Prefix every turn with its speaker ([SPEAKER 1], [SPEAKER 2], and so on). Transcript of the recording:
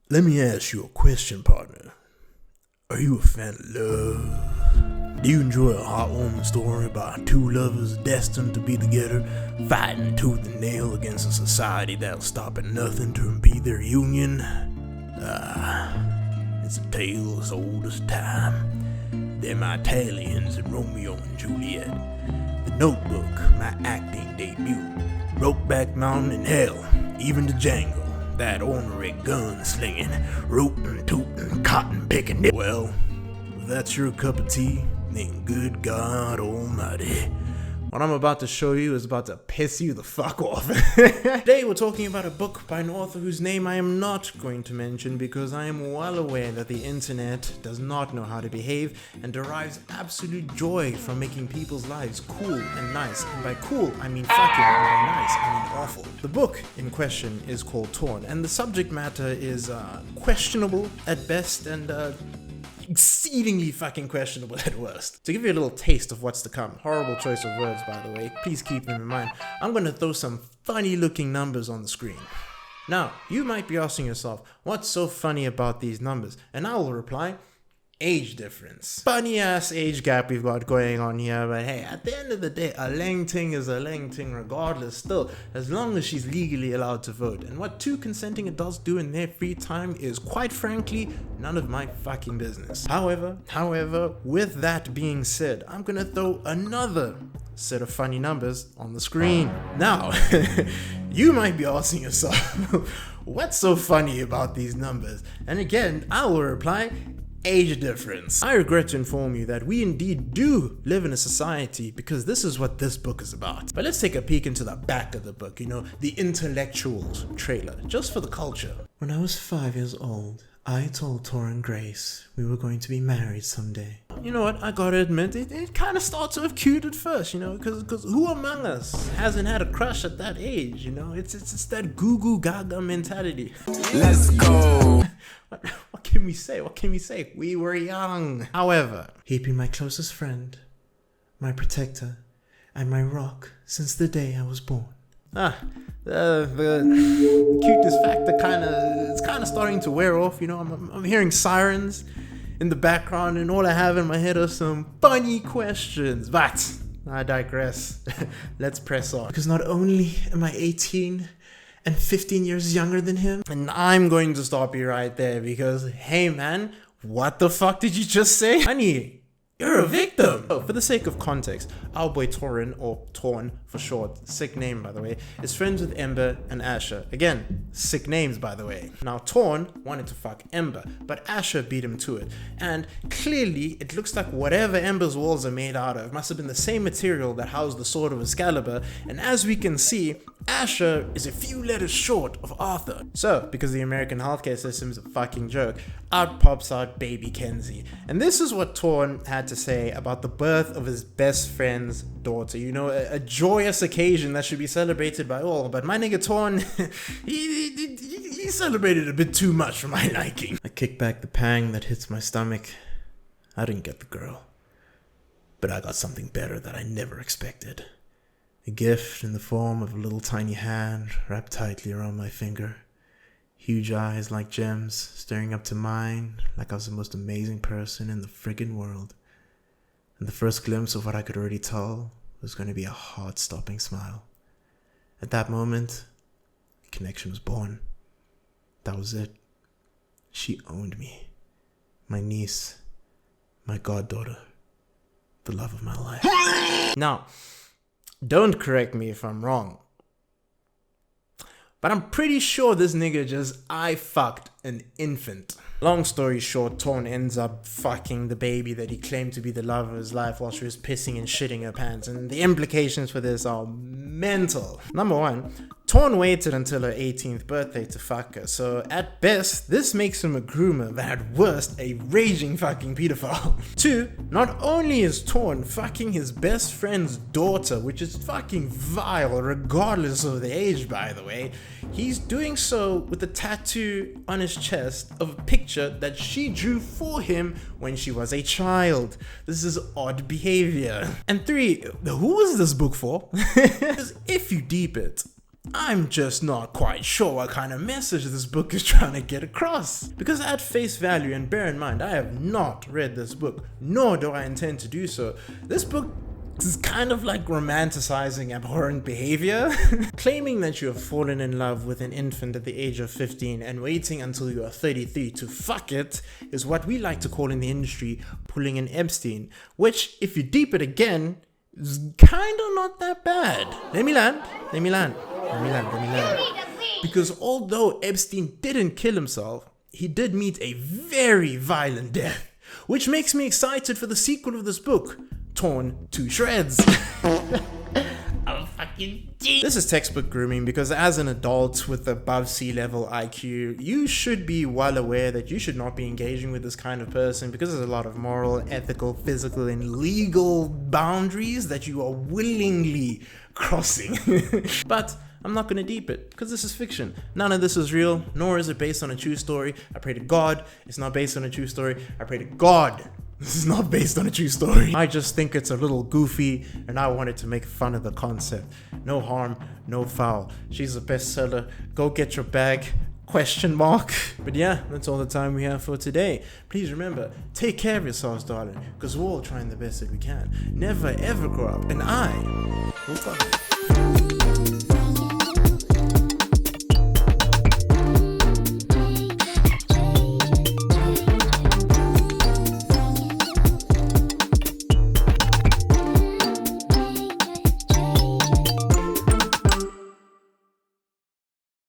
[SPEAKER 1] Let me ask you a question, partner. Are you a fan of love? Do you enjoy a heartwarming story about two lovers destined to be together, fighting tooth and nail against a society that'll stop at nothing to impede their union? It's a tale as old as time. They're my Italians in Romeo and Juliet. The Notebook, my acting debut. Brokeback Mountain and hell, even to Django. That ornery gun-slinging, rootin'-tootin', cotton-picking. Well, if that's your cup of tea, then good God almighty. What I'm about to show you is about to piss you the fuck off. Today we're talking about a book by an author whose name I am not going to mention because I am well aware that the internet does not know how to behave and derives absolute joy from making people's lives cool and nice. And by cool, I mean fucking, and by nice, I mean awful. The book in question is called Torn, and the subject matter is questionable at best and exceedingly fucking questionable at worst. To give you a little taste of what's to come, horrible choice of words by the way, please keep them in mind, I'm gonna throw some funny looking numbers on the screen. Now, you might be asking yourself, what's so funny about these numbers? And I will reply, age difference. Funny ass age gap we've got going on here, but hey, at the end of the day, a lang ting is a lang ting regardless still, as long as she's legally allowed to vote. And what two consenting adults do in their free time is, quite frankly, none of my fucking business. However, with that being said, I'm gonna throw another set of funny numbers on the screen. Now, you might be asking yourself, what's so funny about these numbers? And again, I will reply, age difference. I regret to inform you that we indeed do live in a society because this is what this book is about. But let's take a peek into the back of the book, the intellectuals trailer, just for the culture. When I was 5 years old, I told Torrin Grace we were going to be married someday. You know what, I gotta admit, it kind of starts off cute at first, because who among us hasn't had a crush at that age, It's that goo-goo gaga mentality.
[SPEAKER 2] Let's go.
[SPEAKER 1] What can we say? We were young. However, he'd been my closest friend, my protector, and my rock since the day I was born. The cuteness factor it's kind of starting to wear off. I'm hearing sirens in the background, and all I have in my head are some funny questions. But I digress. Let's press on. Because not only am I 18 and 15 years younger than him, and I'm going to stop you right there because, hey man, what the fuck did you just say? Honey, you're a victim. Oh, for the sake of context, our boy Torrin, or Torn for short, sick name by the way, is friends with Ember and Asher. Again, sick names by the way. Now Torn wanted to fuck Ember, but Asher beat him to it. And clearly, it looks like whatever Ember's walls are made out of must have been the same material that housed the sword of Excalibur. And as we can see, Asher is a few letters short of Arthur. So, because the American healthcare system is a fucking joke, out pops out baby Kenzie. And this is what Torn had to say about the birth of his best friend's daughter. A joyous occasion that should be celebrated by all. But my nigga Torn, he celebrated a bit too much for my liking. I kick back the pang that hits my stomach. I didn't get the girl, but I got something better that I never expected. A gift in the form of a little tiny hand wrapped tightly around my finger. Huge eyes like gems staring up to mine like I was the most amazing person in the friggin' world. And the first glimpse of what I could already tell was going to be a heart-stopping smile. At that moment, a connection was born. That was it. She owned me. My niece. My goddaughter. The love of my life. Now, don't correct me if I'm wrong, but I'm pretty sure this nigga just fucked an infant. Long story short, Torn ends up fucking the baby that he claimed to be the love of his life while she was pissing and shitting her pants, and the implications for this are mental. Number one, Torn waited until her 18th birthday to fuck her, so at best, this makes him a groomer, but at worst, a raging fucking pedophile. 2, not only is Torn fucking his best friend's daughter, which is fucking vile regardless of the age by the way, he's doing so with a tattoo on his chest of a picture that she drew for him when she was a child. This is odd behavior. And 3, who is this book for? Because if you deep it, I'm just not quite sure what kind of message this book is trying to get across. Because at face value, and bear in mind, I have not read this book, nor do I intend to do so. This book is kind of like romanticizing abhorrent behavior. Claiming that you have fallen in love with an infant at the age of 15 and waiting until you are 33 to fuck it is what we like to call in the industry pulling an Epstein, which, if you deep it again, is kind of not that bad. Let me land. Because although Epstein didn't kill himself, he did meet a very violent death, which makes me excited for the sequel of this book, Torn to Shreds. This is textbook grooming because as an adult with above sea-level IQ, you should be well aware that you should not be engaging with this kind of person because there's a lot of moral, ethical, physical, and legal boundaries that you are willingly crossing. But I'm not going to deep it because this is fiction. None of this is real, nor is it based on a true story. I pray to God it's not based on a true story. I pray to God this is not based on a true story. I just think it's a little goofy and I wanted to make fun of the concept. No harm, no foul. She's a bestseller. Go get your bag. ? But yeah, that's all the time we have for today. Please remember, take care of yourselves, darling, because we're all trying the best that we can. Never ever grow up, and I will find you.